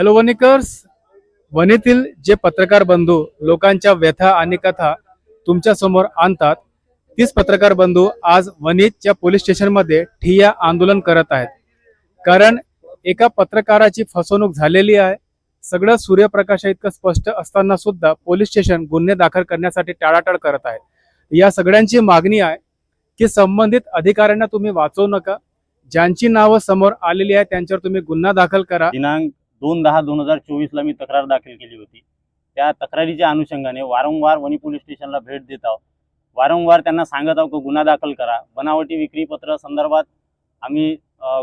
Hello वनिकर्स. वनीतील जे पत्रकार बंधू लोकांच्या व्यथा आणि कथा तुमच्या समोर आणतात, तीच पत्रकार बंधू आज वनीच्या पोलीस स्टेशनमध्ये ठिय्या आंदोलन करत आहेत. कारण एका पत्रकाराची फसवणूक झालेली आहे. सगळं सूर्यप्रकाशा इतकं स्पष्ट असताना सुद्धा पोलीस स्टेशन गुन्हे दाखल करण्यासाठी टाळाटाळ करत आहे. या सगळ्यांची मागणी आहे की संबंधित अधिकाऱ्यांना तुम्ही वाचवू नका. ज्यांची नावं समोर आलेली आहे त्यांच्यावर तुम्ही गुन्हा दाखल करा. दिनांक 2/10/2024 ला मी तक्रार दाखल केली होती. त्या तक्रारीच्या अनुषंगाने वारंवार वनी पोलीस स्टेशनला भेट देत आहोत. वारंवार त्यांना सांगत आहोत की गुन्हा दाखल करा. बनावटी विक्री पत्र संदर्भात आम्ही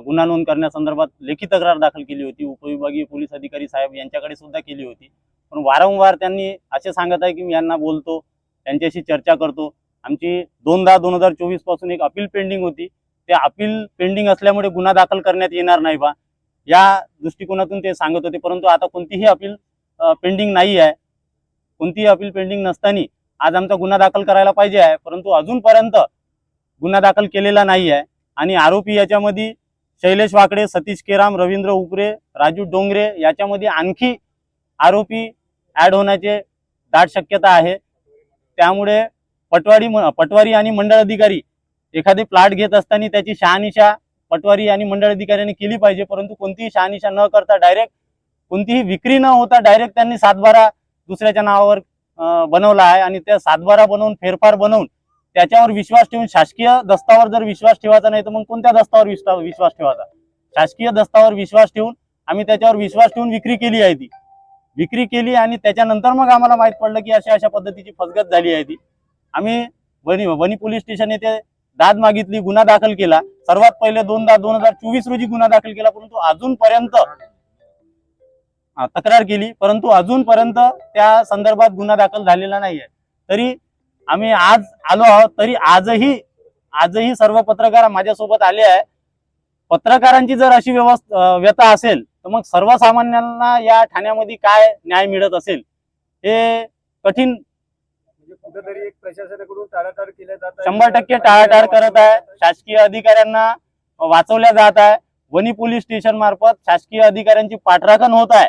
गुन्हा नोंद करण्यासंदर्भात लेखी तक्रार दाखल केली होती. उपविभागीय पोलीस अधिकारी साहेब यांच्याकडे सुद्धा केली होती. पण वारंवार त्यांनी असे सांगत आहे की मी यांना बोलतो, त्यांच्याशी चर्चा करतो. आमची 2/10/2024 पासून एक अपील पेंडिंग होती. ते अपील पेंडिंग असल्यामुळे गुन्हा दाखल करण्यात येणार नाही बा, या दृष्टिकोनातून ते सांगत होते. परंतु आता कोणतीही अपील पेंडिंग नाही आहे. कोणतीही अपील पेंडिंग नसताना आज आमचा गुन्हा दाखल करायला पाहिजे आहे, परंतु अजूनपर्यंत गुन्हा दाखल केलेला नाही आहे. आणि आरोपी याच्यामध्ये शैलेश वाकडे, सतीश केराम, रवींद्र उपरे, राजू डोंगरे याच्यामध्ये आणखी आरोपी ॲड होण्याचे दाट शक्यता आहे. त्यामुळे पटवारी आणि मंडळ अधिकारी एखादे प्लॉट घेत असताना त्याची शहानिशा पटवारी आणि मंडळ अधिकाऱ्यांनी केली पाहिजे. परंतु कोणतीही शहानिशा न करता डायरेक्ट कोणतीही विक्री न होता डायरेक्ट त्यांनी 7/12 दुसऱ्याच्या नावावर बनवला आहे. आणि त्या 7/12 बनवून फेरफार बनवून त्याच्यावर विश्वास ठेवून, शासकीय दस्तावर जर विश्वास ठेवायचा नाही तर मग कोणत्या दस्तावर विश्वास ठेवायचा? शासकीय दस्तावर विश्वास ठेवून आम्ही त्याच्यावर विश्वास ठेवून विक्री केली आहे. ती विक्री केली आणि त्याच्यानंतर मग आम्हाला माहित पडलं की अशा पद्धतीची फसगत झाली आहे. ती आम्ही वनी पोलीस स्टेशन येथे दाद मागितली, गुन्हा दाखल केला. सर्वात पहिले 2/10/2024 रोजी गुन्हा दाखल केला, परंतु अजूनपर्यंत तक्रार केली, परंतु अजूनपर्यंत त्या संदर्भात गुन्हा दाखल झालेला नाही आहे. तरी आम्ही आज आलो आहोत. तरी आजही सर्व पत्रकार माझ्यासोबत आले आहे. पत्रकारांची जर अशी व्यथा असेल तर मग सर्वसामान्यांना या ठाण्यामध्ये काय न्याय मिळत असेल हे कठीण. कुठेतरी एक प्रशासनाकडून टाळाटाळ केल्या जात आहे. 100% टाळाटाळ करत आहे. शासकीय अधिकाऱ्यांना वाचवल्या जात आहे. वनी पोलीस स्टेशन मार्फत शासकीय अधिकाऱ्यांची पाठराखण होत आहे,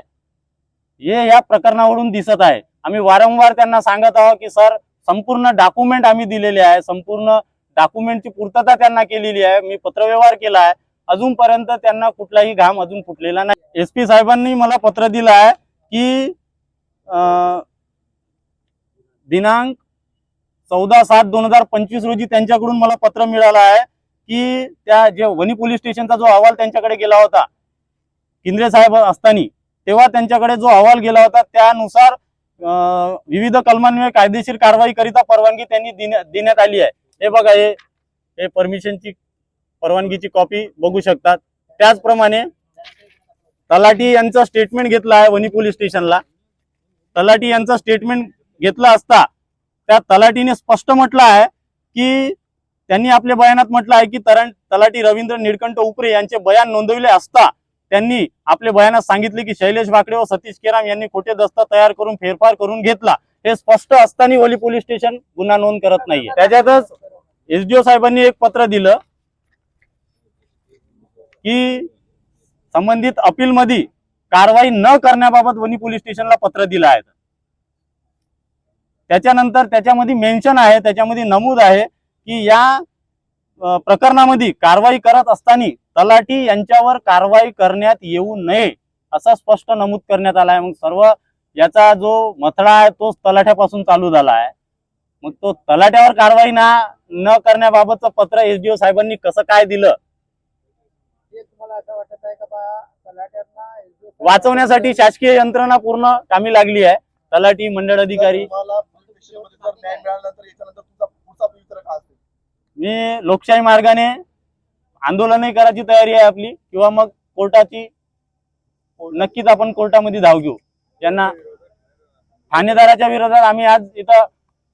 हे या प्रकरणावरून दिसत आहे. आम्ही वारंवार त्यांना सांगत आहोत की सर, संपूर्ण डॉक्युमेंट आम्ही दिलेले आहे, संपूर्ण डॉक्युमेंटची पूर्तता त्यांना केलेली आहे, मी पत्रव्यवहार केला आहे. अजूनपर्यंत त्यांना कुठलाही घाम अजून फुटलेला नाही. SP साहेबांनी मला पत्र दिलं आहे की दिनांक 14/7/2025 रोजी त्यांच्याकडून मला पत्र मिळालं आहे की त्या जे वनी पोलीस स्टेशनचा जो अहवाल त्यांच्याकडे गेला होता किंद्रे साहेब असताना, तेव्हा त्यांच्याकडे जो अहवाल गेला होता त्यानुसार विविध कलमान्वये कायदेशीर कारवाई करिता परवानगी त्यांनी देण्यात आली आहे. हे बघा, हे परमिशनची परवानगीची कॉपी बघू शकतात. त्याचप्रमाणे तलाठी यांचं स्टेटमेंट घेतलं आहे वनी पोलीस स्टेशनला. तलाठी यांचं स्टेटमेंट घेतलं असता त्या तलाठीने स्पष्ट म्हटलं आहे की त्यांनी आपल्या बयानात म्हटलं आहे की तलाठी रवींद्र निळकंठ उपरे यांचे बयान नोंदविले असता त्यांनी आपल्या बयानात सांगितले की शैलेश वाकडे व सतीश केराम यांनी खोटे दस्त तयार करून फेरफार करून घेतला. हे स्पष्ट असताना वनी पोलीस स्टेशन गुन्हा नोंद करत नाहीये. त्याच्यातच SDO साहेबांनी एक पत्र दिलं की संबंधित अपील मध्ये कारवाई न करण्याबाबत वनी पोलीस स्टेशनला पत्र दिलं आहे. त्याच्यानंतर त्याच्यामध्ये मेन्शन आहे, त्याच्यामध्ये नमूद आहे की या प्रकरणामध्ये कारवाई करत असताना तलाठी यांच्यावर कारवाई करण्यात येऊ नये असं स्पष्ट नमूद करण्यात आलं आहे. मग सर्व याचा जो मथळा आहे तोच तलाठ्यापासून चालू झाला आहे. मग तो तलाठ्यावर कारवाई न करण्याबाबतचं पत्र SDO साहेबांनी कसं काय दिलं? तुम्हाला असं वाटत आहे का तलाट्यांना वाचवण्यासाठी शासकीय यंत्रणा पूर्ण कामी लागली आहे. तलाठी, मंडळ अधिकारी. मी लोकशाही मार्गाने आंदोलनही करायची तयारी आहे आपली, किंवा मग कोर्टाची, नक्कीच आपण कोर्टामध्ये धाव घेऊ. यांना ठाणेदाराच्या विरोधात आम्ही आज इथं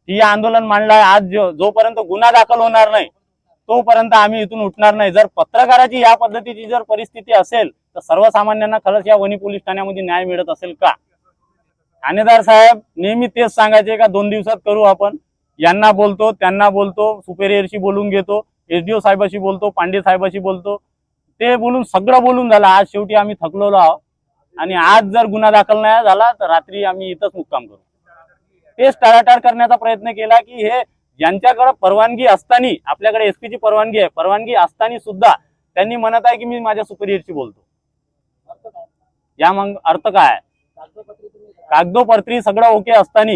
ही आंदोलन मांडलं आहे. आज जोपर्यंत गुन्हा दाखल होणार नाही तोपर्यंत आम्ही इथून उठणार नाही. जर पत्रकाराची या पद्धतीची जर परिस्थिती असेल तर सर्वसामान्यांना खरंच या वनी पोलीस ठाण्यामध्ये न्याय मिळत असेल का? ठाणेदार साहेब नेहमी तेच सांगायचे का 2 दिवसात करू आपण. यांना बोलतो, त्यांना बोलतो, सुपेरियरशी बोलून घेतो, SDO साहेबाशी बोलतो, पांडे साहेबाशी बोलतो, ते बोलून सगळं बोलून झालं. आज शेवटी आम्ही थकलेलो आहोत. आणि आज जर गुन्हा दाखल नाही झाला तर रात्री आम्ही इथंच मुक्काम करू. तेच टाळाटाळ करण्याचा प्रयत्न केला की हे ज्यांच्याकडे परवानगी असताना, आपल्याकडे एसपी ची परवानगी आहे, परवानगी असताना सुद्धा त्यांनी म्हणत आहे की मी माझ्या सुपेरियरशी बोलतो. या मग अर्थ काय? कागदोपत्री सगळं ओके असताना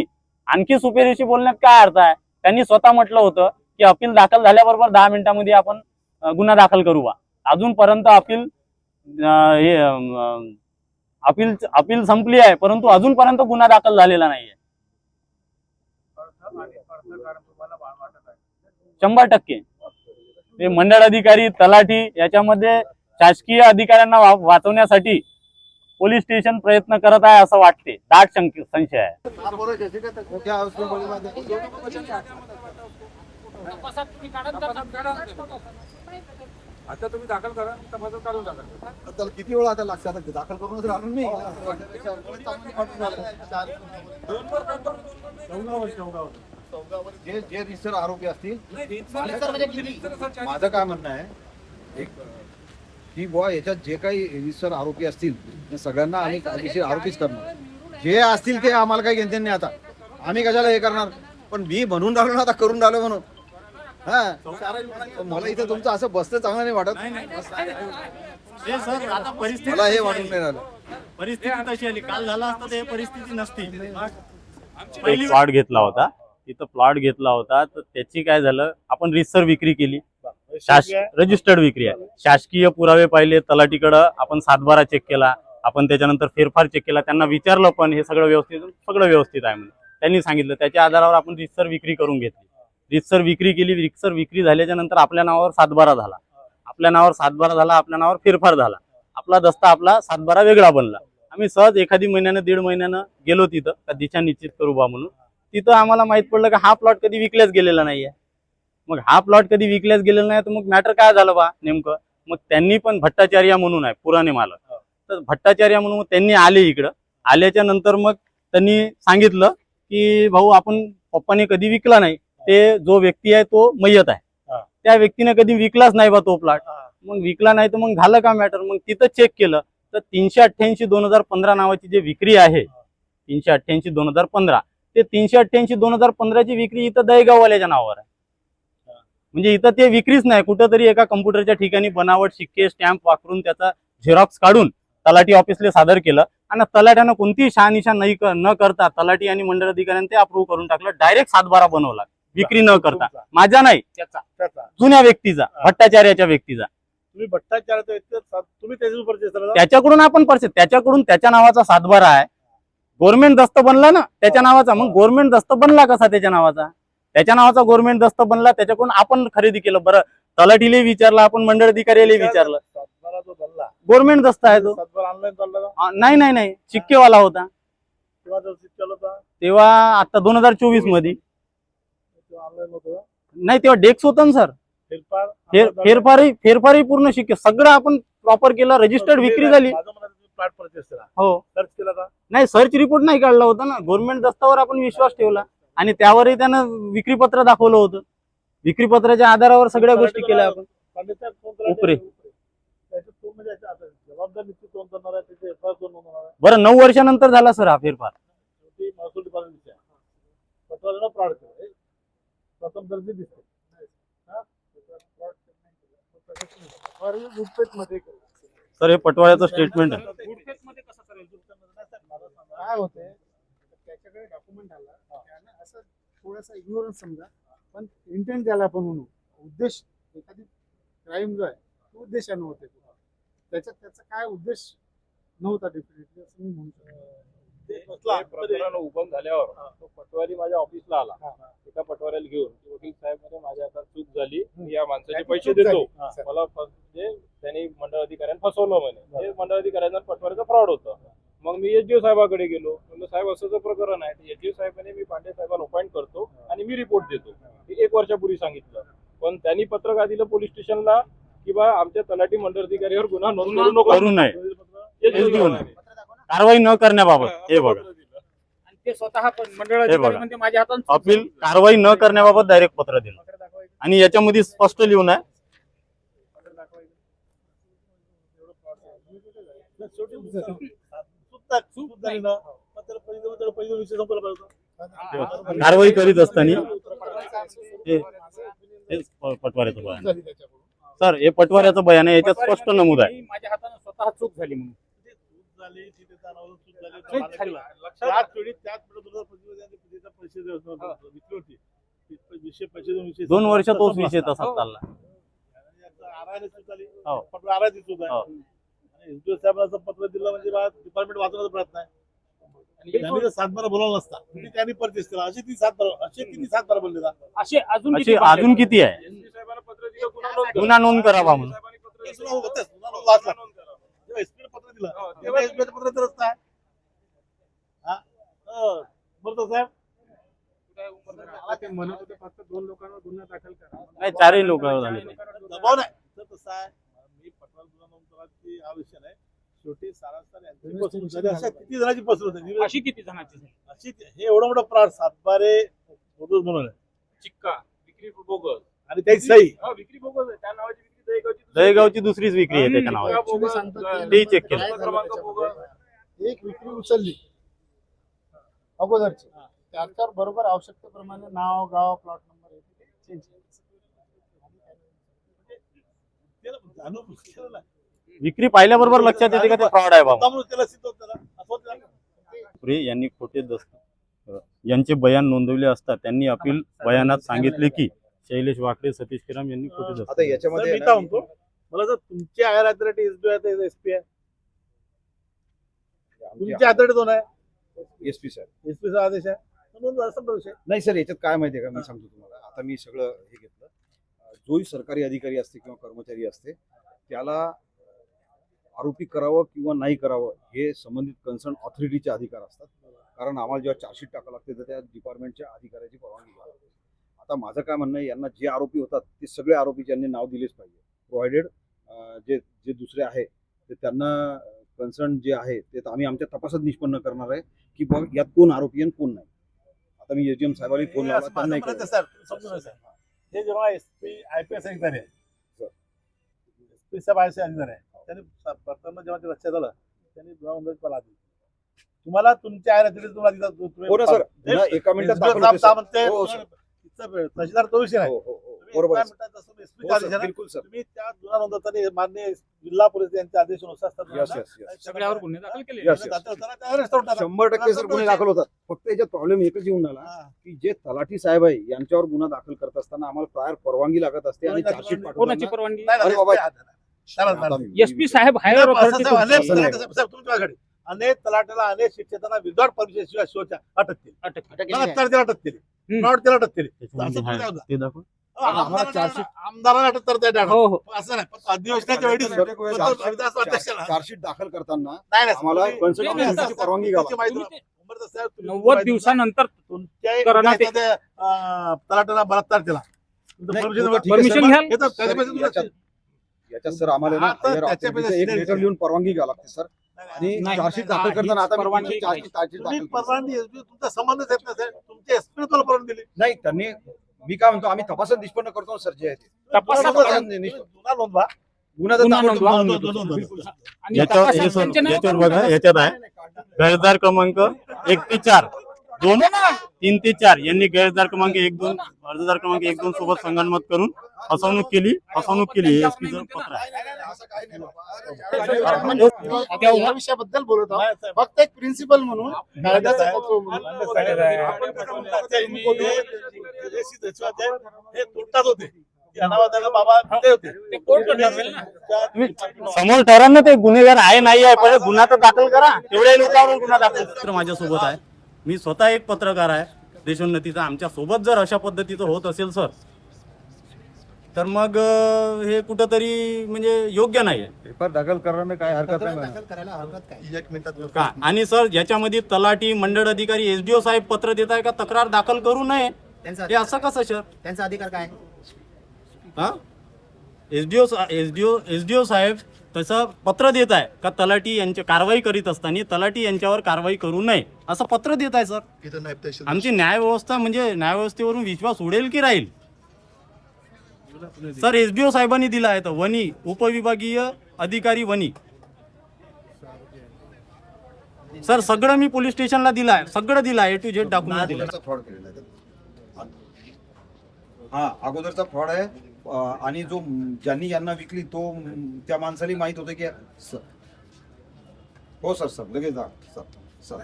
आणखी सुपेरियरशी बोलण्यात काय अर्थ आहे? त्यांनी स्वतः म्हटलं होतं की अपील दाखल झाल्याबरोबर 10 मिनिटांमध्ये आपण गुन्हा दाखल करू बा. अजूनपर्यंत अपील संपली आहे, परंतु अजूनपर्यंत गुन्हा दाखल झालेला नाहीये. 100% ते मंडळ अधिकारी, तलाठी याच्यामध्ये शासकीय अधिकाऱ्यांना वाचवण्यासाठी पोलीस स्टेशन प्रयत्न करत आहे असं वाटते. दाट संशय आहे. आता तुम्ही दाखल करा, तपासात काढून टाका. आता किती वेळ आता लागते? आता दाखल करूनच राहणार मी. जे जे रिसर आरोपी असतील, माझं काय म्हणणं आहे की बुवा याच्यात जे काही रिसर आरोपी असतील त्या सगळ्यांना आम्ही कायदेशीर आरोपीच करणार. जे असतील ते आम्हाला काही घेणं नाही. आता आम्ही कशाला हे करणार? पण मी म्हणून राहिलो ना, आता करून राहिलो म्हणून. हा, मला इथे तुमचं असं बसतं चांगलं नाही वाटत. मला हे वाटून नाही राहिलं. परिस्थिती तशी आली. काल झाला असता तर परिस्थिती नसती. प्लॉट घेतला होता, तिथं प्लॉट घेतला होता तर त्याची काय झालं, आपण रितसर विक्री केली. रजिस्टर्ड विक्री आहे. शासकीय पुरावे पाहिले, तलाठीकडं आपण 7/12 चेक केला, आपण त्याच्यानंतर फेरफार चेक केला. त्यांना विचारलं पण हे सगळं व्यवस्थित आहे म्हणून त्यांनी सांगितलं. त्याच्या आधारावर आपण रितसर विक्री करून घेतली. रितसर विक्री केली. रितसर विक्री झाल्याच्या नंतर आपल्या नावावर 7/12 झाला. आपल्या नावावर फेरफार झाला. आपला दस्ता 7/12 वेगळा बनला. आम्ही सहज एखादी महिन्यानं 1.5 महिन्यानं गेलो तिथं का दिशा निश्चित करू बा म्हणून. तिथं आम्हाला माहित पडलं की हा प्लॉट कधी विकल्याच गेलेला नाहीये. मग हा प्लॉट कधी विकल्याच गेलेला नाही तर मग मॅटर काय झालं बा नेमकं? मग त्यांनी पण भट्टाचार्य म्हणून आहे पुराणे मालक, तर भट्टाचार्य म्हणून त्यांनी आले इकडं. आल्याच्या नंतर मग त्यांनी सांगितलं की भाऊ आपण पप्पाने कधी विकला नाही, ते जो व्यक्ती आहे तो मय्यत आहे, त्या व्यक्तीने कधी विकलाच नाही बा तो प्लॉट. मग विकला नाही तर मग झालं का मॅटर? मग तिथं चेक केलं तर 388/2015 नावाची जी विक्री आहे, 388/2015, ते 388/2015ची विक्री इथं दहेगाववाल्याच्या नावावर आहे. म्हणजे इथं ते विक्रीच नाही. कुठंतरी एका कम्प्युटरच्या ठिकाणी बनावट शिक्के स्टॅम्प वापरून त्याचा झेरॉक्स काढून तलाठी ऑफिसला सादर केलं आणि तलाट्यानं कोणतीही शहानिशा न करता तलाठी आणि मंडळ अधिकाऱ्यांनी ते अप्रूव्ह करून टाकलं. डायरेक्ट 7/12 बनवला विक्री न करता. माझा नाही, जुन्या व्यक्तीचा, भट्टाचार्याच्या व्यक्तीचा. तुम्ही भट्टाचार्य तुम्ही त्याच्याकडून आपण त्याच्याकडून त्याच्या नावाचा 7/12 आहे. गव्हर्नमेंट दस्त बनला ना त्याच्या नावाचा. मग गव्हर्नमेंट दस्त बनला कसा त्याच्या नावाचा? त्याच्या नावाचा गव्हर्नमेंट दस्त बनला, त्याच्याकडून आपण खरेदी केलं. बरं, तलाठीला विचारलं, आपण मंडळ अधिकाऱ्याला विचारलं, गव्हर्नमेंट दस्त आहे तो. नाही, शिक्केवाला होता तेव्हा. आता 2024 मध्ये नाही, तेव्हा डेक्स होता ना सर. फेरफारही पूर्ण शिक्के सगळं आपण प्रॉपर केलं. रजिस्टर्ड विक्री झाली. हो, नाही, सर्च रिपोर्ट नाही काढला होता ना. गव्हर्नमेंट दस्तावर आपण विश्वास ठेवला आणि त्यावरही त्यानं विक्रीपत्र दाखवलं होतं. विक्रीपत्राच्या आधारावर सगळ्या गोष्टी केल्या आपण. उपरे बरं, 9 वर्षानंतर झाला सर हा फेरफार. सर हे पटवाळ्याचं स्टेटमेंट आहे. काय होते त्याच्याकडे डॉक्युमेंट आला, त्यानं असं थोडासा इग्नोरन्स समजा, पण इंटेंट द्यायला आपण म्हणू, उद्देश एखादी क्राईम जो आहे तो उद्देशाने होते. त्याचा काय उद्देश नव्हता डेफिनेटली असं मी म्हणतो. प्रकरण उगम झाल्यावर तो पटवारी माझ्या ऑफिसला आला. एका पटवाऱ्याला घेऊन वकील साहेब मध्ये माझ्या आता चूक झाली, या माणसाचे पैसे देतो, मला त्यांनी मंडळ अधिकाऱ्यांना फसवलं म्हणे. हे मंडळ अधिकाऱ्यांना पटवारीचा फ्रॉड होतं. मग मी एसडीओ साहेबाकडे गेलो. म्हणलं साहेब असं प्रकरण आहे. एसडीओ साहेबांनी मी पांडे साहेबांना अपॉइंट करतो आणि मी रिपोर्ट देतो. हे 1 वर्षापूर्वी सांगितलं. पण त्यांनी पत्रकार दिलं पोलीस स्टेशनला की बा आमच्या तलाठी मंडळ अधिकाऱ्यावर गुन्हा नोंद करू नये, कारवाई न करण्याबाबत. हे बघा, ते स्वतः मंडळ अधिकारी म्हणजे माझ्या हातात अपील कारवाई न करण्याबाबत डायरेक्ट पत्र दिलं आणि याच्यामध्ये स्पष्ट लिहून आहे. शेवटी चूक झाली ना मग त्याला पहिली विषय संपला पाहिजे. कारवाई करीत असताना हे पटवाऱ्याचं बयान आहे. सर हे पटवाऱ्याचं बयान आहे, याच्यात स्पष्ट नमूद आहे. माझ्या हाताने स्वतः चूक झाली म्हणून चूक झाली तिथे त्यानावर चूक झाली त्याच वेळी त्याच पूजेचा पैसे विकली होती पैसे देऊन विषय 2 वर्ष तोच विषय तसाच चालला. आराने चूक झाली हो. पटवा आराची चूक आहे हो. आणि एसडीओ साहेबांचं पत्र दिलं म्हणजे डिपार्टमेंट वाचवण्याचा प्रयत्न आहे. त्यांनी जर 7-12 बोलावलं नसता त्यांनी परचेस केला अशी किती 7-12 बोलले का असे अजून अशी अजून किती आहे एसपी साहेबांना पत्र दिलं, गुन्हा नोंद करा. गुन्हा नोंद करावा म्हणून. साहेबांनी पत्र दिलं, एसडीओ होतेच, गुन्हा नोंद गुन्हा वाचला. नोंद करा. जेव्हा एसपीने पत्र दिलं हो, तेव्हा एसपीचं पत्र दिलंच नाही. बरोबर साहेब आता ते म्हणत होते फक्त 2 लोकांवर गुन्हा दाखल करा. नाही 4 लोक झाले ते. दबाव नाही तर तसं आहे मी पटवाल गुन्हा नोंद करायची हा विषय नाही. शेवटी सारासार यांची फसवणूक झाली. अशा किती जणांची फसवणूक झाली अशी किती जणांची झाली? अशी हे एवढं मोठं प्राण 7-12 बोगस बनवलं चिक्का विक्री बोगस आणि त्याची सही हा विक्री बोगस आहे. त्या नावाची विक्री दहेगावची दहेगावची दुसरीच विक्री आहे त्याच्या नावावर. ते check केलं. क्रमांक बोगस. एक विक्री उचलली अगोदरची त्याच्यावर बरोबर आवश्यकतेप्रमाणे नाव गाव प्लॉट नंबर चेंज त्याला जाणून केलं ना. विक्री पाहिल्याबरोबर लक्षात येते का ते फ्रॉड आहे बाबा. त्यामुळे त्याला सिद्ध होतं ना. असं होतं ना. पुरे यांनी खोटे यांचे बयान नोंदवले असता त्यांनी अपील बयानात सांगितले की शैलेश वाकडे सतीश किराम यांनी खोटे आता दस्तऐवज. याच्यामध्ये मी काय म्हणतो मला जर तुमच्या आयर अथॉरिटी एसबीआय आहे एसपी आहे तुमच्या अथॉरिटी दोन आहे एसपी साहेब एसपीचा आदेश आहे म्हणून असं विषय नाही सर, याच्यात काय माहितीये का, मी सांगतो तुम्हाला. आता मी सगळं हे घेतलं, जोही सरकारी अधिकारी असते किंवा कर्मचारी असते त्याला आरोपी करावं किंवा नाही करावं हे संबंधित कन्सर्न ऑथॉरिटीचे अधिकार असतात. कारण आम्हाला जेव्हा चार्जशीट टाकावं लागते तर त्या डिपार्टमेंटच्या अधिकाऱ्याची परवानगी घ्यावी लागते. आता माझं काय म्हणणं आहे, यांना जे आरोपी होतात ते सगळे आरोपी ज्यांनी नाव दिलेच पाहिजे, प्रोव्हाइडेड जे जे दुसरे आहे ते त्यांना कन्सर्न जे आहे ते आम्ही आमच्या तपासात निष्पन्न करणार आहे की बघ यात कोण आरोपी आणि कोण नाही. आता मी एजीएम साहेबांनी फोन लावला, त्यांना नाही कळलं. समजून हे जेव्हा एसपी आयपीएस अधिकारी आहे एसपी साहेब आयपीएस अधिकारी आहे त्यांनी प्रथम जेव्हा ते लक्षात आलं त्यांनी मला दिली तुम्हाला तुमच्या आयर अथॉरिटी तुम्हाला हो ना सर, पुन्हा एका मिनिटात दाखल होते सर. हो सर. तहसीलदार तो विषय नाही हो हो हो बरोबर आहे सर. एसपी हो सर, बिलकुल सर. तुम्ही त्या गुन्हा नोंदवताना मान्य जिल्हा पोलीस यांच्या आदेशानुसार यस यस यस सगळ्यावर गुन्हे दाखल केले. Yes, yes. 100% सर गुन्हे दाखल होतात. फक्त याच्यात प्रॉब्लेम एकच येऊन आला की जे तलाठी साहेब आहे यांच्यावर गुन्हा दाखल करत असताना आम्हाला प्रायर परवानगी लागत असते आणि चार्जशीट कोणाची पाठवताना परवानगी? अरे बाबा, एसपी साहेब हायर अनेक अनेक तलाट्याला अनेक शिक्षकांना विदाउट परमिशन शिवाय शोच्या अटक केली अटक. बलात्कार त्याला अटक केली फ्रॉड त्याला अटक केली त्याच्यामध्ये असं आहे. तुम्ही ते दाखव. आमदाराला अटक करता येते हो हो असं नाही पण अधिवेशनाच्या वेळी विधानसभा अध्यक्षाला चार्जशीट दाखल करताना नाही, नाही, आम्हाला तुम्ही- कन्सर्न नाही, ऑफिसरची परवानगी घ्यावी लागते. तुम्ही- उंबरकर साहेब, तुम्ही 90 दिवसानंतर तुमच्या करण्यात ये- तलाट्याला बलात्कार केला नाही, परमिशन ठीक आहे, सर. परमिशन घ्याल? हे तर सर, त्याच्या पैसे याच्यात याच्यात सर आम्हाला ना हा, तर higher त्याच्या authority चं पैसे एक लेटर लिहून परवानगी घ्यावी लागते सर. आणि नाही, चार्जशीट नाही, दाखल नाही, करताना आता मी परवानगी तुमची चार्जशीट तुम्ही दाखल केली. परवानगी तुमचा संबंधच येत नाही तुमच्या एसपीने तुम्हाला परवानगी दिली नाही त्यांनी, मी काय म्हणतो, आम्ही तपासात निष्पन्न करतो ना सर जे आहे ते. तपासात गुन्हा निष्पन्न- गुन्हा नोंदवा गुन्हा तर गुन्हा दाखल नोंदवा. करून घेतो. नोंदवा. बिलकुल. आणि याच्यावर तपासात हे सर, त्यांचे नाव याच्यावर बघा याच्यात आहे गैरदार क्रमांक 1 ते 4 2 3 ते 4 यांनी गैरदार क्रमांक 1-2 अर्जदार क्रमांक 1-2 सोबत संगनमत करून फसवणूक केली एसपीचं पत्र आहे. या विषयाबद्दल बोलत आहोत. नाही, साहेब. फक्त एक प्रिन्सिपल म्हणून कायद्याचा तत्व म्हणून. हे तोटात होते त्याला बाबा ते होते ते कोर्ट ठरवेल ना. तुम्ही समोर ठरा ना ते गुन्हेगार आहे नाही आहे पहिले गुन्हा तर दाखल करा. तेवढ्या लोकांवर गुन्हा दाखल करा. माझ्यासोबत आहे, मी स्वतः एक पत्रकार आहे देशोन्नतीचा. आमच्या सोबत जर अशा पद्धतीचं होत असेल सर तर मग हे कुठंतरी म्हणजे योग्य नाही आहे पेपर दाखल करायला काय हरकत नाही. का. आणि सर याच्यामध्ये तलाठी मंडळ अधिकारी एसडीओ साहेब पत्र देत आहे का तक्रार दाखल करू नये हे असं कसं सर? त्यांचा अधिकार काय? हा एसडीओ साहेब तसं पत्र देत आहे का तलाठी यांची कारवाई करीत असताना तलाठी यांच्यावर कारवाई करू नये असं पत्र देत आहे सर. आमची न्यायव्यवस्था म्हणजे न्यायव्यवस्थेवरून विश्वास उडेल की राहील सर? एसडीओ साहेबांनी दिला आहे तर वनी उपविभागीय अधिकारी वनी सर सगळं मी पोलीस स्टेशनला दिलाय, सगळं दिलाय, A to Z डॉक्युमेंट दिलं. अगोदरचा फ्रॉड केलेला आहे. हा अगोदरचा फ्रॉड आहे. आणि जो ज्यांनी यांना विकली तो त्या माणसाला माहित होतं की हो सर लगेच जा सर सर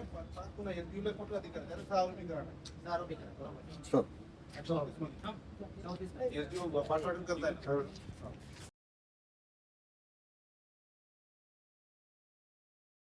सर